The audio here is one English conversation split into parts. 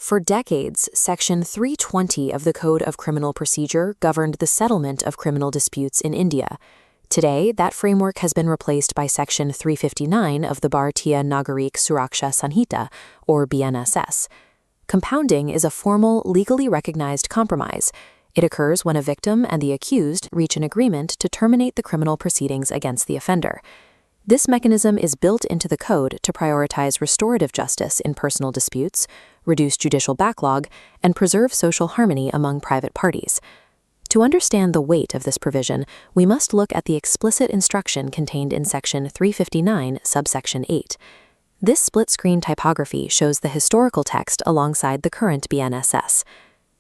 For decades, Section 320 of the Code of Criminal Procedure governed the settlement of criminal disputes in India. Today, that framework has been replaced by Section 359 of the Bharatiya Nagarik Suraksha Sanhita, or BNSS. Compounding is a formal, legally recognized compromise. It occurs when a victim and the accused reach an agreement to terminate the criminal proceedings against the offender. This mechanism is built into the code to prioritize restorative justice in personal disputes, reduce judicial backlog, and preserve social harmony among private parties. To understand the weight of this provision, we must look at the explicit instruction contained in Section 359, subsection 8. This split-screen typography shows the historical text alongside the current BNSS.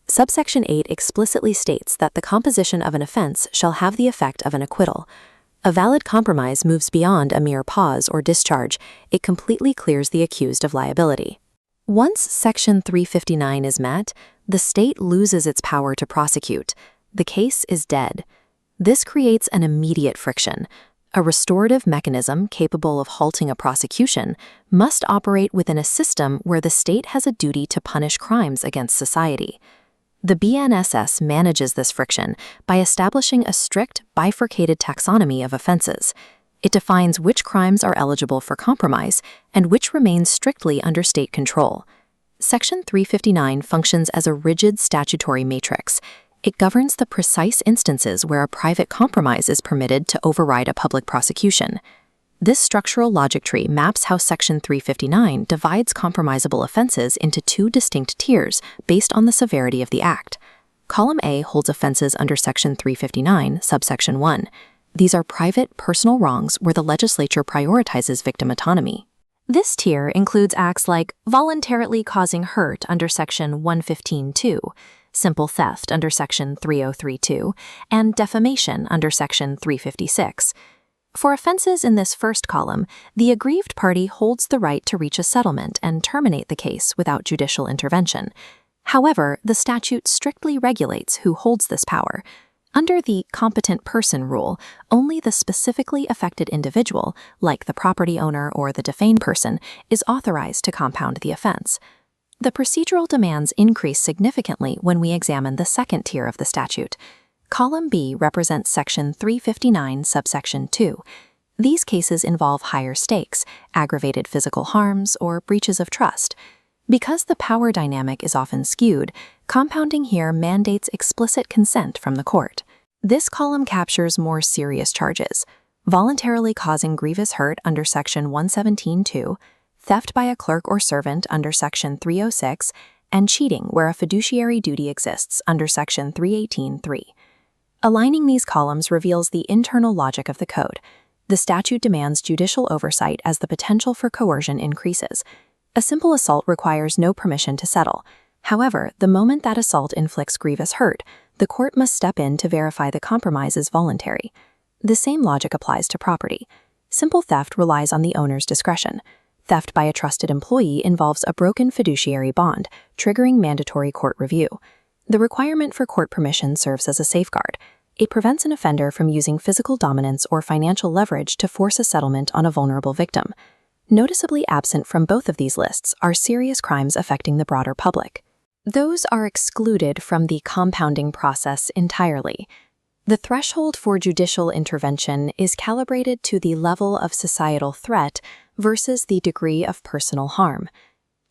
Subsection 8 explicitly states that the composition of an offense shall have the effect of an acquittal. A valid compromise moves beyond a mere pause or discharge. It completely clears the accused of liability. Once Section 359 is met, the state loses its power to prosecute. The case is dead. This creates an immediate friction. A restorative mechanism capable of halting a prosecution must operate within a system where the state has a duty to punish crimes against society. The BNSS manages this friction by establishing a strict, bifurcated taxonomy of offenses. It defines which crimes are eligible for compromise and which remain strictly under state control. Section 359 functions as a rigid statutory matrix. It governs the precise instances where a private compromise is permitted to override a public prosecution. This structural logic tree maps how Section 359 divides compromisable offenses into two distinct tiers based on the severity of the act. Column A holds offenses under Section 359, subsection 1. These are private, personal wrongs where the legislature prioritizes victim autonomy. This tier includes acts like voluntarily causing hurt under Section 115(2), simple theft under Section 3032, and defamation under Section 356. For offenses in this first column, the aggrieved party holds the right to reach a settlement and terminate the case without judicial intervention. However, the statute strictly regulates who holds this power. Under the competent person rule, only the specifically affected individual, like the property owner or the defamed person, is authorized to compound the offense. The procedural demands increase significantly when we examine the second tier of the statute. Column B represents Section 359, subsection 2. These cases involve higher stakes, aggravated physical harms, or breaches of trust. Because the power dynamic is often skewed, compounding here mandates explicit consent from the court. This column captures more serious charges: voluntarily causing grievous hurt under Section 117(2), theft by a clerk or servant under Section 306, and cheating where a fiduciary duty exists under Section 318(3). Aligning these columns reveals the internal logic of the code. The statute demands judicial oversight as the potential for coercion increases. A simple assault requires no permission to settle. However, the moment that assault inflicts grievous hurt, the court must step in to verify the compromise is voluntary. The same logic applies to property. Simple theft relies on the owner's discretion. Theft by a trusted employee involves a broken fiduciary bond, triggering mandatory court review. The requirement for court permission serves as a safeguard. It prevents an offender from using physical dominance or financial leverage to force a settlement on a vulnerable victim. Noticeably absent from both of these lists are serious crimes affecting the broader public. Those are excluded from the compounding process entirely. The threshold for judicial intervention is calibrated to the level of societal threat versus the degree of personal harm.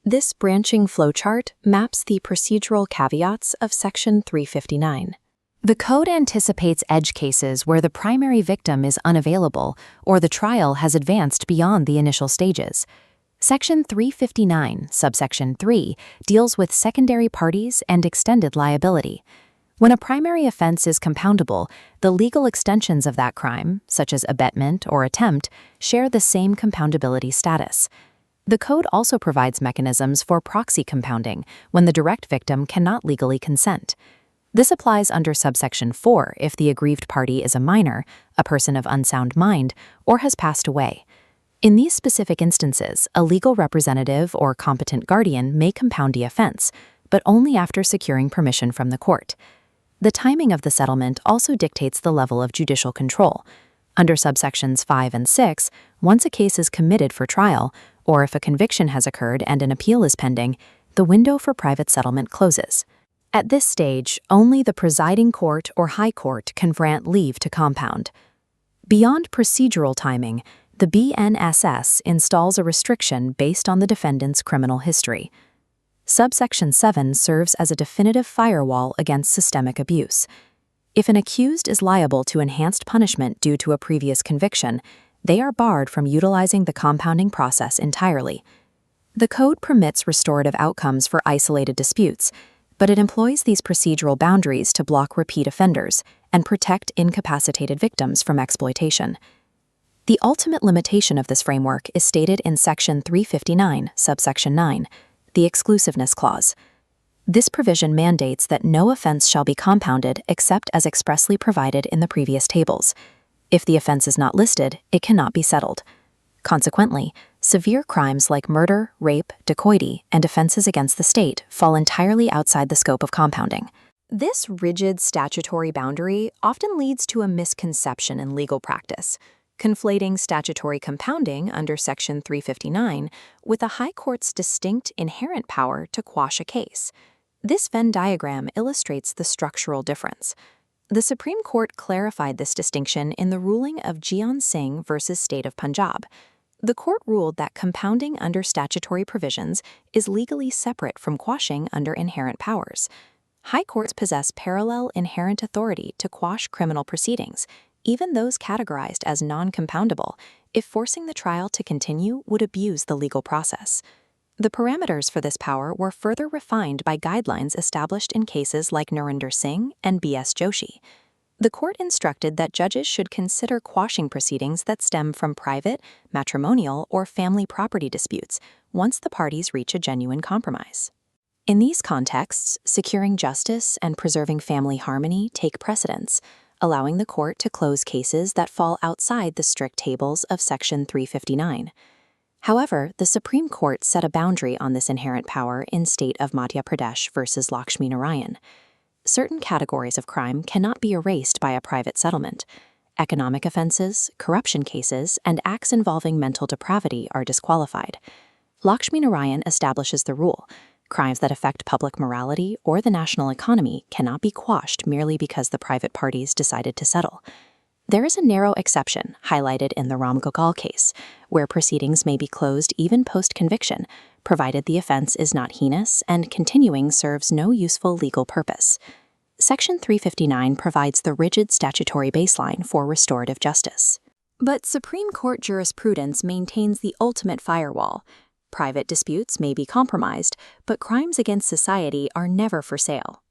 This branching flowchart maps the procedural caveats of Section 359. The code anticipates edge cases where the primary victim is unavailable or the trial has advanced beyond the initial stages. Section 359, subsection 3, deals with secondary parties and extended liability. When a primary offense is compoundable, the legal extensions of that crime, such as abetment or attempt, share the same compoundability status. The code also provides mechanisms for proxy compounding when the direct victim cannot legally consent. This applies under subsection 4 if the aggrieved party is a minor, a person of unsound mind, or has passed away. In these specific instances, a legal representative or competent guardian may compound the offense, but only after securing permission from the court. The timing of the settlement also dictates the level of judicial control. Under subsections 5 and 6, once a case is committed for trial, or if a conviction has occurred and an appeal is pending, the window for private settlement closes. At this stage, only the presiding court or high court can grant leave to compound. Beyond procedural timing, the BNSS installs a restriction based on the defendant's criminal history. Subsection 7 serves as a definitive firewall against systemic abuse. If an accused is liable to enhanced punishment due to a previous conviction, they are barred from utilizing the compounding process entirely. The Code permits restorative outcomes for isolated disputes, but it employs these procedural boundaries to block repeat offenders and protect incapacitated victims from exploitation. The ultimate limitation of this framework is stated in Section 359, subsection 9, the Exclusiveness Clause. This provision mandates that no offense shall be compounded except as expressly provided in the previous tables. If the offense is not listed, it cannot be settled. Consequently, severe crimes like murder, rape, dacoity, and offenses against the state fall entirely outside the scope of compounding. This rigid statutory boundary often leads to a misconception in legal practice, conflating statutory compounding under Section 359 with a high court's distinct inherent power to quash a case. This Venn diagram illustrates the structural difference. The Supreme Court clarified this distinction in the ruling of Jian Singh v. State of Punjab. The court ruled that compounding under statutory provisions is legally separate from quashing under inherent powers. High courts possess parallel inherent authority to quash criminal proceedings, even those categorized as non-compoundable, if forcing the trial to continue would abuse the legal process. The parameters for this power were further refined by guidelines established in cases like Narinder Singh and B.S. Joshi. The court instructed that judges should consider quashing proceedings that stem from private, matrimonial, or family property disputes once the parties reach a genuine compromise. In these contexts, securing justice and preserving family harmony take precedence, allowing the court to close cases that fall outside the strict tables of Section 359. However, the Supreme Court set a boundary on this inherent power in State of Madhya Pradesh v. Lakshmi Narayan. Certain categories of crime cannot be erased by a private settlement. Economic offenses, corruption cases, and acts involving mental depravity are disqualified. Lakshmi Narayan establishes the rule: crimes that affect public morality or the national economy cannot be quashed merely because the private parties decided to settle. There is a narrow exception, highlighted in the Ram Gokal case, where proceedings may be closed even post-conviction, provided the offense is not heinous and continuing serves no useful legal purpose. Section 359 provides the rigid statutory baseline for restorative justice. But Supreme Court jurisprudence maintains the ultimate firewall. Private disputes may be compromised, but crimes against society are never for sale.